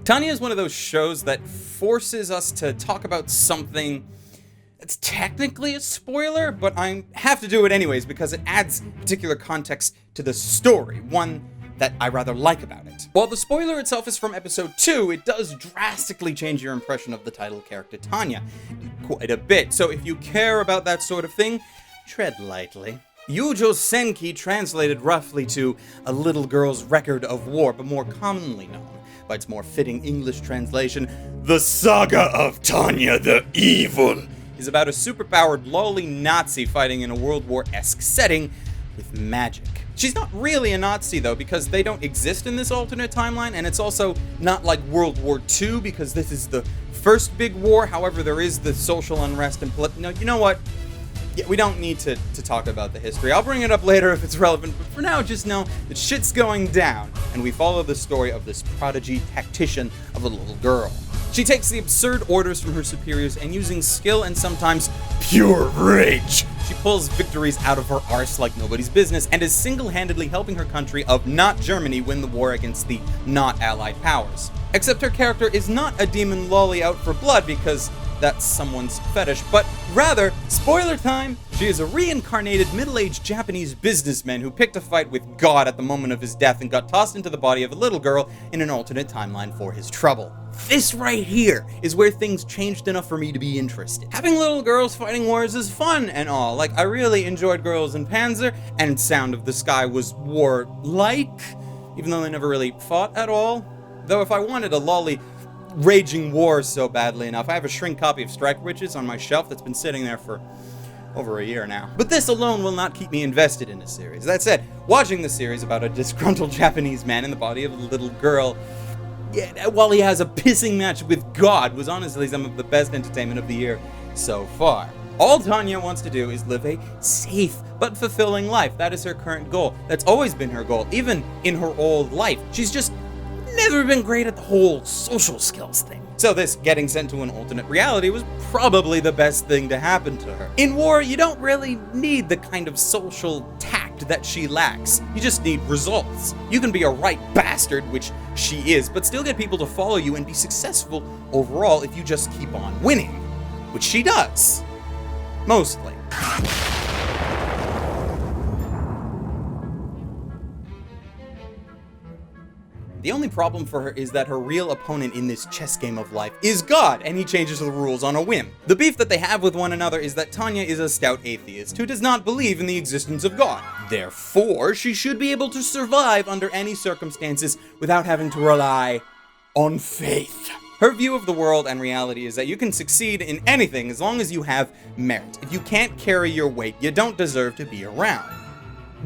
Tanya is one of those shows that forces us to talk about something that's technically a spoiler, but I have to do it anyways because it adds particular context to the story, one that I rather like about it. While the spoiler itself is from episode 2, it does drastically change your impression of the title character Tanya quite a bit, so if you care about that sort of thing, tread lightly. Youjo Senki translated roughly to a little girl's record of war, but more commonly known by its more fitting English translation, the Saga of Tanya the Evil, is about a superpowered lolly Nazi fighting in a World War-esque setting with magic. She's not really a Nazi though, because they don't exist in this alternate timeline, and it's also not like World War II because this is the first big war. However, there is the social unrest and no, you know what? Yeah, we don't need to talk about the history. I'll bring it up later if it's relevant, but for now, just know that shit's going down, and we follow the story of this prodigy tactician of a little girl. She takes the absurd orders from her superiors, and using skill and sometimes pure rage, she pulls victories out of her arse like nobody's business, and is single-handedly helping her country of not Germany win the war against the not allied powers. Except her character is not a demon lolly out for blood, because that's someone's fetish, but rather, spoiler time, she is a reincarnated middle-aged Japanese businessman who picked a fight with God at the moment of his death and got tossed into the body of a little girl in an alternate timeline for his trouble. This right here is where things changed enough for me to be interested. Having little girls fighting wars is fun and all. Like, I really enjoyed Girls in Panzer, and Sound of the Sky was war-like, even though they never really fought at all. Though if I wanted a lolly raging war so badly enough, I have a shrink copy of Strike Witches on my shelf that's been sitting there for over a year now. But this alone will not keep me invested in a series. That said, watching the series about a disgruntled Japanese man in the body of a little girl, while he has a pissing match with God, was honestly some of the best entertainment of the year so far. All Tanya wants to do is live a safe but fulfilling life. That is her current goal. That's always been her goal, even in her old life. She's just never been great at the whole social skills thing. So this getting sent to an alternate reality was probably the best thing to happen to her. In war, you don't really need the kind of social tact that she lacks. You just need results. You can be a right bastard, which she is, but still get people to follow you and be successful overall if you just keep on winning, which she does. Mostly. The only problem for her is that her real opponent in this chess game of life is God, and he changes the rules on a whim. The beef that they have with one another is that Tanya is a stout atheist who does not believe in the existence of God. Therefore, she should be able to survive under any circumstances without having to rely on faith. Her view of the world and reality is that you can succeed in anything as long as you have merit. If you can't carry your weight, you don't deserve to be around.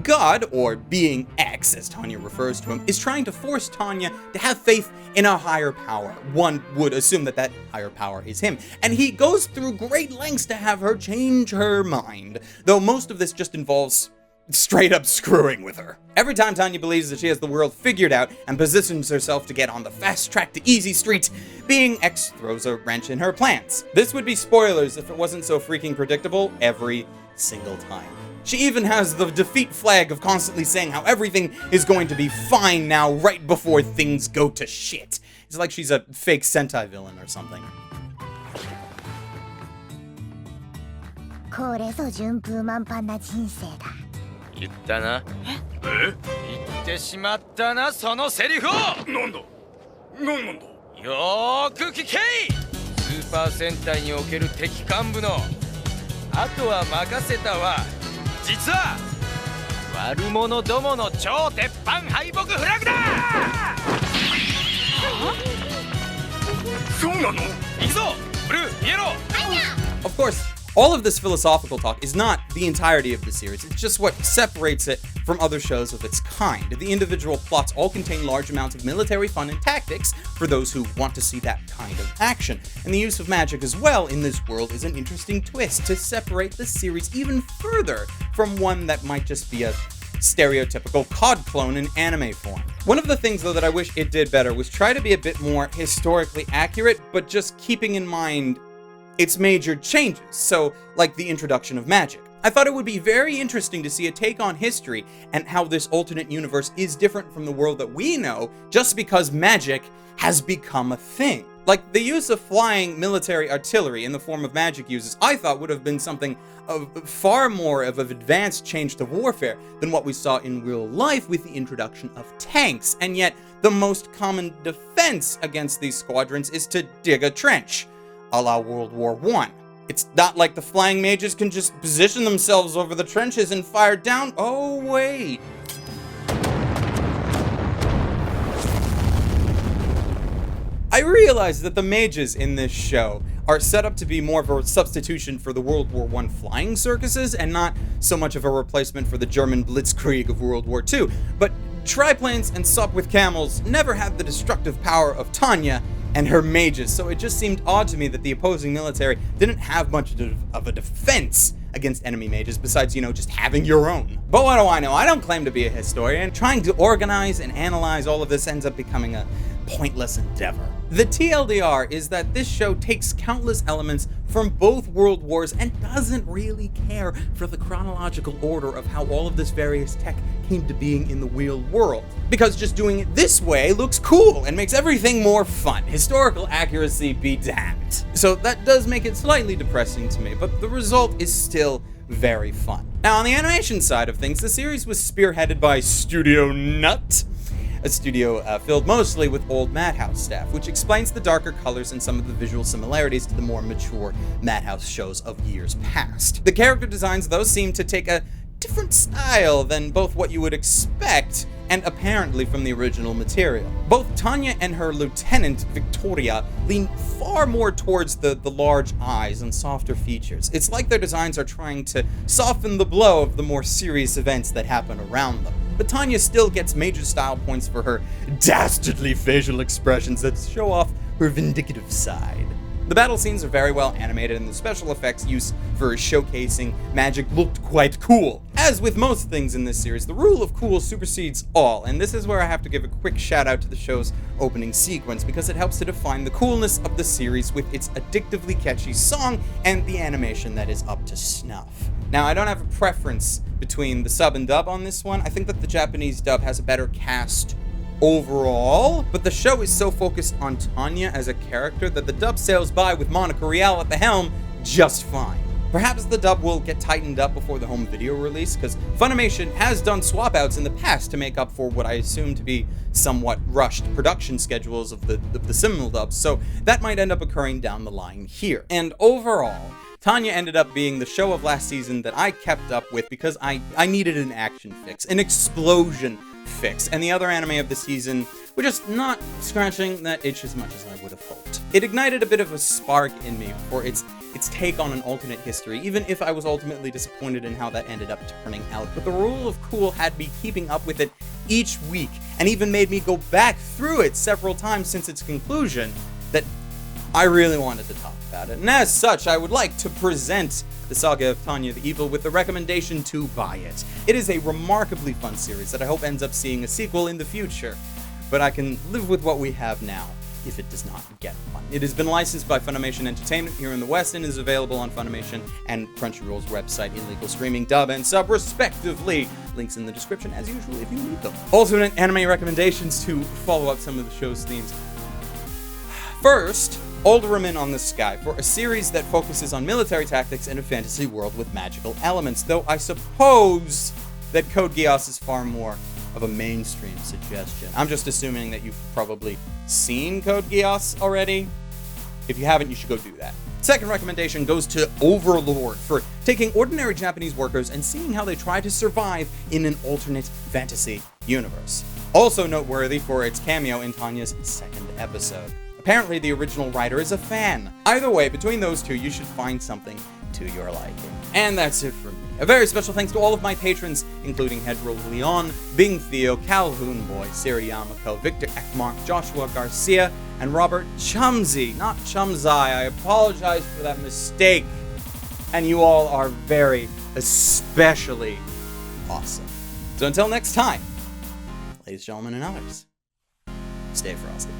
God, or Being X, as Tanya refers to him, is trying to force Tanya to have faith in a higher power. One would assume that that higher power is him, and he goes through great lengths to have her change her mind, though most of this just involves straight up screwing with her. Every time Tanya believes that she has the world figured out and positions herself to get on the fast track to easy street, Being X throws a wrench in her plans. This would be spoilers if it wasn't so freaking predictable every single time. She even has the defeat flag of constantly saying how everything is going to be fine now right before things go to shit. It's like she's a fake Sentai villain or something. これぞ順風満帆な人生だ。言ったな。え？言ってしまったな、そのセリフを。なんだ。よーく聞け。スーパー戦隊における敵幹部の。あとは任せたわ。実は悪者どもの超鉄板敗北フラグだ。そうなの？行くぞ、ブルー、イエロー。Of course, all of this philosophical talk is not the entirety of the series. It's just what separates it from other shows of its kind. The individual plots all contain large amounts of military fun and tactics for those who want to see that kind of action. And the use of magic as well in this world is an interesting twist to separate the series even further from one that might just be a stereotypical COD clone in anime form. One of the things though that I wish it did better was try to be a bit more historically accurate, but just keeping in mind its major changes, so like the introduction of magic. I thought it would be very interesting to see a take on history and how this alternate universe is different from the world that we know just because magic has become a thing. Like, the use of flying military artillery in the form of magic uses, I thought would have been something of far more of an advanced change to warfare than what we saw in real life with the introduction of tanks. And yet, the most common defense against these squadrons is to dig a trench, a la World War I. It's not like the flying mages can just position themselves over the trenches and fire down. Oh, wait. I realize that the mages in this show are set up to be more of a substitution for the World War I flying circuses and not so much of a replacement for the German blitzkrieg of World War II, but triplanes and sup with camels never had the destructive power of Tanya and her mages, so it just seemed odd to me that the opposing military didn't have much of a defense against enemy mages besides, just having your own. But what do I know? I don't claim to be a historian. Trying to organize and analyze all of this ends up becoming a pointless endeavor. The TLDR is that this show takes countless elements from both world wars and doesn't really care for the chronological order of how all of this various tech came to being in the real world. Because just doing it this way looks cool and makes everything more fun. Historical accuracy be damned. So that does make it slightly depressing to me, but the result is still very fun. Now, on the animation side of things, the series was spearheaded by Studio Nut, a studio filled mostly with old Madhouse staff, which explains the darker colors and some of the visual similarities to the more mature Madhouse shows of years past. The character designs, though, seem to take a different style than both what you would expect and apparently from the original material. Both Tanya and her lieutenant, Victoria, lean far more towards the large eyes and softer features. It's like their designs are trying to soften the blow of the more serious events that happen around them. But Tanya still gets major style points for her dastardly facial expressions that show off her vindictive side. The battle scenes are very well animated, and the special effects used for showcasing magic looked quite cool. As with most things in this series, the rule of cool supersedes all, and this is where I have to give a quick shout out to the show's opening sequence, because it helps to define the coolness of the series with its addictively catchy song and the animation that is up to snuff. Now, I don't have a preference between the sub and dub on this one. I think that the Japanese dub has a better cast overall, but the show is so focused on Tanya as a character that the dub sails by with Monica Rial at the helm just fine. Perhaps the dub will get tightened up before the home video release, because Funimation has done swap outs in the past to make up for what I assume to be somewhat rushed production schedules of the simul dubs, so that might end up occurring down the line here. And overall, Tanya ended up being the show of last season that I kept up with because I needed an action fix, an explosion fix, and the other anime of the season were just not scratching that itch as much as I would have hoped. It ignited a bit of a spark in me for its take on an alternate history, even if I was ultimately disappointed in how that ended up turning out. But the rule of cool had me keeping up with it each week, and even made me go back through it several times since its conclusion, that I really wanted to talk about it. And as such, I would like to present the Saga of Tanya the Evil with the recommendation to buy it. It is a remarkably fun series that I hope ends up seeing a sequel in the future, but I can live with what we have now if it does not get one. It has been licensed by Funimation Entertainment here in the West and is available on Funimation and Crunchyroll's website in legal streaming, dub, and sub respectively. Links in the description as usual if you need them. Alternate anime recommendations to follow up some of the show's themes. First, Alderamin on the Sky, for a series that focuses on military tactics in a fantasy world with magical elements, though I suppose that Code Geass is far more of a mainstream suggestion. I'm just assuming that you've probably seen Code Geass already. If you haven't, you should go do that. Second recommendation goes to Overlord, for taking ordinary Japanese workers and seeing how they try to survive in an alternate fantasy universe. Also noteworthy for its cameo in Tanya's second episode. Apparently, the original writer is a fan. Either way, between those two, you should find something to your liking. And that's it for me. A very special thanks to all of my patrons, including Hedro Leon, Bing Theo, Calhoun Boy, Siri Yamako, Victor Ekmark, Joshua Garcia, and Robert Chumsey, not Chumsai. I apologize for that mistake. And you all are very, especially awesome. So until next time, ladies, gentlemen, and others, stay frosty.